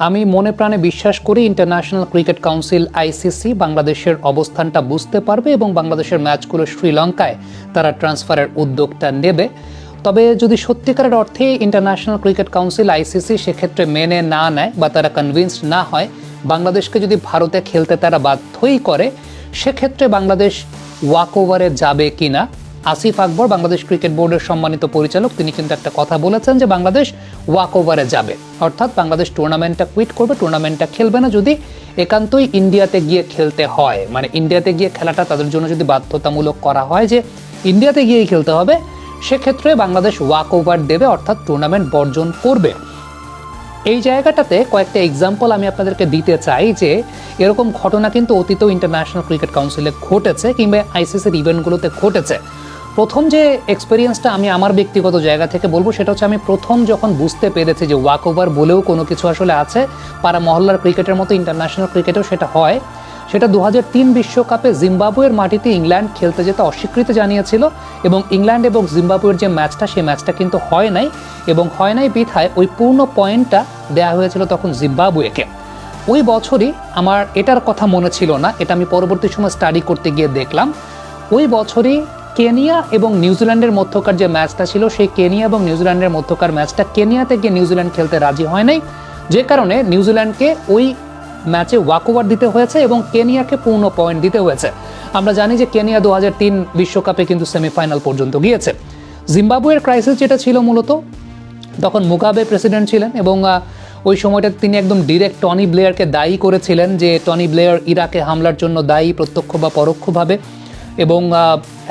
আমি মনে প্রাণে বিশ্বাস করি ইন্টারন্যাশনাল ক্রিকেট কাউন্সিল আইসিসি বাংলাদেশের অবস্থানটা বুঝতে পারবে এবং বাংলাদেশের ম্যাচগুলো শ্রীলঙ্কায় তারা ট্রান্সফারের উদ্যোগটা নেবে। তবে যদি সত্যিকারের অর্থে ইন্টারন্যাশনাল ক্রিকেট কাউন্সিল আইসিসি সেক্ষেত্রে মেনে না নেয় বা তারা কনভিন্সড না হয়, বাংলাদেশকে যদি ভারতে খেলতে তারা বাধ্যই করে, সেক্ষেত্রে বাংলাদেশ ওয়াক ওভারে যাবে কিনা। আসিফ আকবর, বাংলাদেশ ক্রিকেট বোর্ডের সম্মানিত পরিচালক, তিনি কিন্তু একটা কথা বলেছেন যে বাংলাদেশ ওয়াক ওভারে যাবে, অর্থাৎ বাংলাদেশ টুর্নামেন্টটা কুইট করবে, টুর্নামেন্টটা খেলবে না যদি একান্তই ইন্ডিয়াতে গিয়ে খেলতে হয়। মানে ইন্ডিয়াতে গিয়ে খেলাটা তাদের জন্য যদি বাধ্যতামূলক করা হয় যে ইন্ডিয়াতে গিয়েই খেলতে হবে, সেক্ষেত্রে বাংলাদেশ ওয়াক ওভার দেবে, অর্থাৎ টুর্নামেন্ট বর্জন করবে। এই জায়গাটাতে কয়েকটা এক্সাম্পল আমি আপনাদেরকে দিতে চাই যে এরকম ঘটনা কিন্তু অতীতেও ইন্টারন্যাশনাল ক্রিকেট কাউন্সিলে ঘটেছে কিংবা আইসিসির ইভেন্টগুলোতে ঘটেছে। প্রথম যে এক্সপেরিয়েন্সটা আমি আমার ব্যক্তিগত জায়গা থেকে বলবো সেটা হচ্ছে, আমি প্রথম যখন বুঝতে পেরেছি যে ওয়াক ওভার বলেও কোনো কিছু আসলে আছে, পাড়া মহল্লার ক্রিকেটের মতো ইন্টারন্যাশনাল ক্রিকেটেও সেটা হয়, সেটা 2003 বিশ্বকাপে জিম্বাবুয়ের মাটিতে ইংল্যান্ড খেলতে যেতে অস্বীকৃতি জানিয়েছিল এবং ইংল্যান্ড এবং জিম্বাবুয়ের যে ম্যাচটা, সেই ম্যাচটা কিন্তু হয় নাই এবং হয় নাই বিধায় ওই পূর্ণ পয়েন্টটা দেওয়া হয়েছিল তখন জিম্বাবুয়েকে। ওই বছরই আমার এটার কথা মনে ছিল না, এটা আমি পরবর্তী সময় স্টাডি করতে গিয়ে দেখলাম, ওই বছরই কেনিয়া এবং নিউজিল্যান্ডের মধ্যকার যে ম্যাচটা ছিল, সেই কেনিয়া এবং নিউজিল্যান্ডের মধ্যকার ম্যাচটা কেনিয়াতে গিয়ে নিউজিল্যান্ড খেলতে রাজি হয় নাই, যে কারণে নিউজিল্যান্ডকে ওই ম্যাচে ওয়াক ওভার দিতে হয়েছে এবং কেনিয়াকে পূর্ণ পয়েন্ট দিতে হয়েছে। আমরা জানি যে কেনিয়া 2003 বিশ্বকাপে কিন্তু সেমিফাইনাল পর্যন্ত গিয়েছে। জিম্বাবুয়ের ক্রাইসিস যেটা ছিল, মূলত তখন মুগাবে প্রেসিডেন্ট ছিলেন এবং ওই সময়টা তিনি একদম ডিরেক্ট টনি ব্লেয়ারকে দায়ী করেছিলেন যে টনি ব্লেয়ার ইরাকে হামলার জন্য দায়ী, প্রত্যক্ষ বা পরোক্ষভাবে, এবং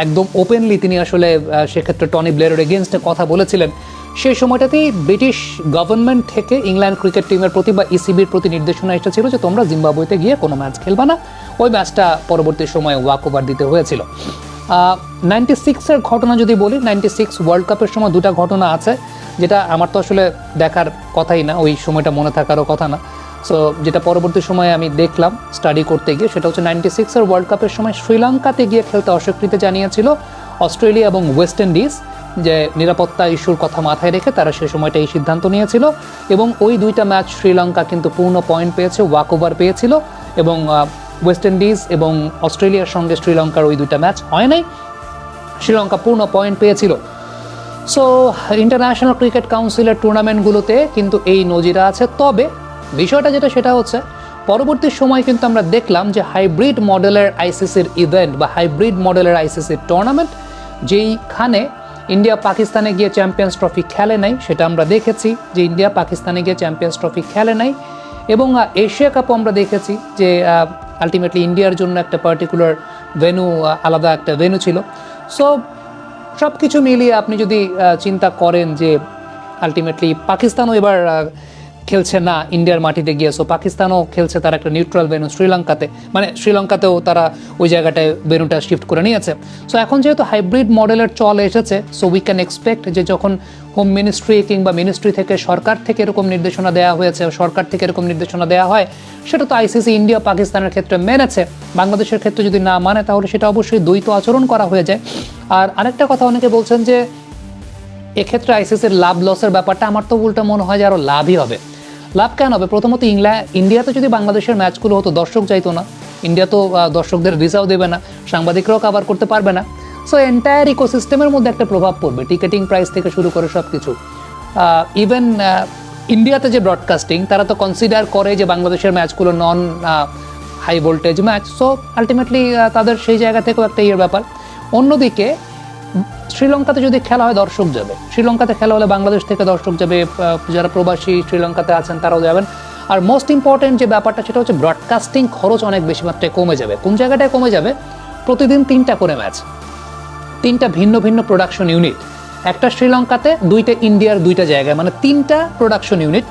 একদম ওপেনলি তিনি আসলে সেক্ষেত্রে টনি ব্লেয়ারের এগেনস্টে কথা বলেছিলেন। সেই সময়টাতেই ব্রিটিশ গভর্নমেন্ট থেকে ইংল্যান্ড ক্রিকেট টিমের প্রতি বা ইসিবির প্রতি নির্দেশনা এসেছিল যে তোমরা জিম্বাবুয়েতে গিয়ে কোনো ম্যাচ খেলবা না। ওই ম্যাচটা পরবর্তী সময়ে ওয়াক ওভার দিতে হয়েছিল। 96-এর ঘটনা যদি বলি, 96 ওয়ার্ল্ড কাপের সময় দুটা ঘটনা আছে, যেটা আমার তো আসলে দেখার কথাই না, ওই সময়টা মনে থাকারও কথা না। সো যেটা পরবর্তী সময়ে আমি দেখলাম স্টাডি করতে গিয়ে, সেটা হচ্ছে 96-এর ওয়ার্ল্ড কাপের সময় শ্রীলঙ্কাতে গিয়ে খেলতে অস্বীকৃতি জানিয়েছিল অস্ট্রেলিয়া এবং ওয়েস্ট ইন্ডিজ, যে নিরাপত্তা ইস্যুর কথা মাথায় রেখে তারা সে সময়টা এই সিদ্ধান্ত নিয়েছিল এবং ওই দুইটা ম্যাচ শ্রীলঙ্কা কিন্তু পূর্ণ পয়েন্ট পেয়েছে, ওয়াক ওভার পেয়েছিল এবং ওয়েস্ট ইন্ডিজ এবং অস্ট্রেলিয়ার সঙ্গে শ্রীলঙ্কার ওই দুইটা ম্যাচ হয় নাই, শ্রীলঙ্কা পূর্ণ পয়েন্ট পেয়েছিল। সো ইন্টারন্যাশনাল ক্রিকেট কাউন্সিলের টুর্নামেন্টগুলোতে কিন্তু এই নজিরা আছে। তবে বিষয়টা যেটা, সেটা হচ্ছে পরবর্তী সময় কিন্তু আমরা দেখলাম যে হাইব্রিড মডেলের আইসিসির ইভেন্ট বা হাইব্রিড মডেলের আইসিসির টুর্নামেন্ট, যেইখানে ইন্ডিয়া পাকিস্তানে গিয়ে চ্যাম্পিয়ন্স ট্রফি খেলে নাই, সেটা আমরা দেখেছি যে ইন্ডিয়া পাকিস্তানে গিয়ে চ্যাম্পিয়ন্স ট্রফি খেলে নাই, এবং এশিয়া কাপও আমরা দেখেছি যে আলটিমেটলি ইন্ডিয়ার জন্য একটা পার্টিকুলার ভেন্যু, আলাদা একটা ভেন্যু ছিল। সো সব কিছু মিলিয়ে আপনি যদি চিন্তা করেন যে আলটিমেটলি পাকিস্তানও এবার খেলছে না ইন্ডিয়ার মাটিতে গিয়ে, সো পাকিস্তানও খেলছে তার একটা নিউট্রাল ভেন্যু শ্রীলঙ্কাতে, মানে শ্রীলঙ্কাতেও তারা ওই জায়গাটায় ভেন্যুটা শিফট করে নিয়েছে। সো এখন যেহেতু হাইব্রিড মডেলের চল এসেছে, সো উই ক্যান এক্সপেক্ট যে যখন হোম মিনিস্ট্রি কিংবা মিনিস্ট্রি থেকে, সরকার থেকে এরকম নির্দেশনা দেওয়া হয়েছে, সরকার থেকে এরকম নির্দেশনা দেওয়া হয়, সেটা তো আইসিসি ইন্ডিয়া পাকিস্তানের ক্ষেত্রে মেনেছে, বাংলাদেশের ক্ষেত্রে যদি না মানে তাহলে সেটা অবশ্যই দ্বৈত আচরণ করা হয়ে যায়। আর আরেকটা কথা, অনেকে বলছেন যে এক্ষেত্রে আইসিসির লাভ লসের ব্যাপারটা, আমার তো উল্টা মনে হয় যে আরও লাভই হবে। লাভ কেন হবে? প্রথমত ইন্ডিয়াতে যদি বাংলাদেশের ম্যাচগুলো হতো, দর্শক যাইতো না, ইন্ডিয়া তো দর্শকদের ভিসাও দেবে না, সাংবাদিকরাও কভার করতে পারবে না। সো এন্টায়ার ইকোসিস্টেমের মধ্যে একটা প্রভাব পড়বে, টিকেটিং প্রাইস থেকে শুরু করে সব কিছু। ইভেন ইন্ডিয়াতে যে ব্রডকাস্টিং, তারা তো কনসিডার করে যে বাংলাদেশের ম্যাচগুলো non high voltage match, so ultimately তাদের সেই জায়গা থেকেও একটা ইয়ের ব্যাপার। অন্যদিকে শ্রীলঙ্কাতে যদি খেলা হয়, দর্শক যাবে, শ্রীলঙ্কাতে খেলা হলে বাংলাদেশ থেকে দর্শক যাবে, যারা প্রবাসী শ্রীলঙ্কাতে আছেন তারাও যাবেন। আর মোস্ট ইম্পর্টেন্ট যে ব্যাপারটা, সেটা হচ্ছে ব্রডকাস্টিং খরচ অনেক বেশি মাত্রায় কমে যাবে। কোন জায়গাটায় কমে যাবে? প্রতিদিন 3টা করে ম্যাচ, 3টা ভিন্ন ভিন্ন প্রোডাকশন ইউনিট, একটা শ্রীলঙ্কাতে, 2টা ইন্ডিয়ার 2টা জায়গায়, মানে 3টা প্রোডাকশন ইউনিট।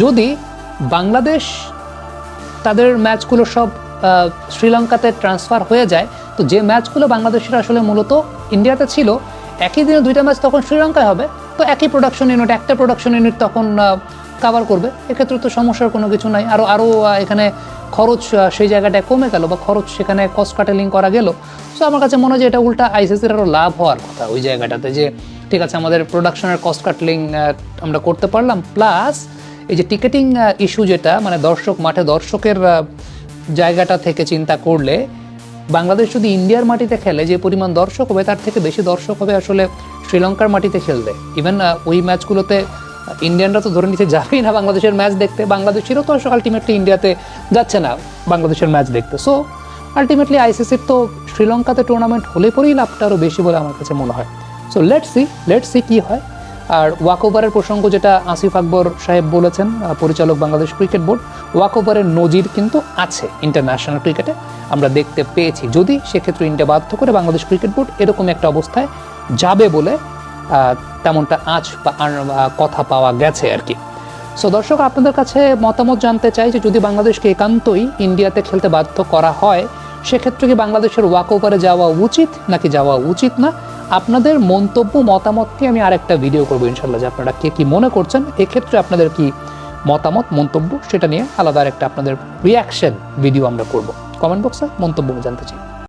যদি বাংলাদেশ তাদের ম্যাচগুলো সব শ্রীলঙ্কাতে ট্রান্সফার হয়ে যায়, তো যে ম্যাচগুলো বাংলাদেশের আসলে মূলত ইন্ডিয়াতে ছিল, একই দিনে 2টা ম্যাচ তখন শ্রীলঙ্কায় হবে, তো একই প্রোডাকশন ইউনিট, একটা প্রোডাকশন ইউনিট তখন কভার করবে, এক্ষেত্রে তো সমস্যার কোনো কিছু নাই। আরও এখানে খরচ সেই জায়গাটায় কমে গেল, বা খরচ সেখানে কস্ট কাটেলিং করা গেল। সো আমার কাছে মনে হয় যে এটা উল্টা আইসিসির আরও লাভ হওয়ার কথা ওই জায়গাটাতে, যে ঠিক আছে আমাদের প্রোডাকশনের কস্ট কাটলিং আমরা করতে পারলাম, প্লাস এই যে টিকেটিং ইস্যু যেটা, মানে দর্শক মাঠে দর্শকের জায়গাটা থেকে চিন্তা করলে বাংলাদেশ যদি ইন্ডিয়ার মাটিতে খেলে যে পরিমাণ দর্শক হবে তার থেকে বেশি দর্শক হবে আসলে শ্রীলঙ্কার মাটিতে খেললে। ইভেন ওই ম্যাচগুলোতে ইন্ডিয়ানরা তো ধরে নিতে যাবেই না বাংলাদেশের ম্যাচ দেখতে, বাংলাদেশেরও তো আসলে আলটিমেটলি ইন্ডিয়াতে যাচ্ছে না বাংলাদেশের ম্যাচ দেখতে। সো আলটিমেটলি আইসিসির তো শ্রীলঙ্কাতে টুর্নামেন্ট হলে পরেই লাভটা আরও বেশি বলে আমার কাছে মনে হয়। সো লেটস সি কী হয়। আর ওয়াকওভারের প্রসঙ্গ যেটা আসিফ আকবর সাহেব বলেছেন, পরিচালক বাংলাদেশ ক্রিকেট বোর্ড, ওয়াকওভারের নজির কিন্তু আছে ইন্টারন্যাশনাল ক্রিকেটে, আমরা দেখতে পেয়েছি। যদি সেক্ষেত্রে ইন্ডিয়া বাধ্য করে বাংলাদেশ ক্রিকেট বোর্ড এরকম একটা অবস্থায় যাবে বলে তেমনটা কথা পাওয়া গেছে আর কি। সো দর্শক, আপনাদের কাছে মতামত জানতে চাই যে যদি বাংলাদেশকে একান্তই ইন্ডিয়াতে খেলতে বাধ্য করা হয় সেক্ষেত্রে কি বাংলাদেশের ওয়াকওভারে যাওয়া উচিত নাকি যাওয়া উচিত না? আপনাদের মন্তব্য মতামতকে আমি আরেকটা ভিডিও করবো ইনশাল্লাহ, যে আপনারা কে কি মনে করছেন এক্ষেত্রে, আপনাদের কি মতামত মন্তব্য সেটা নিয়ে আলাদা একটা আপনাদের রিয়াকশন ভিডিও আমরা করব। কমেন্ট বক্সে মন্তব্য জানতে চাই।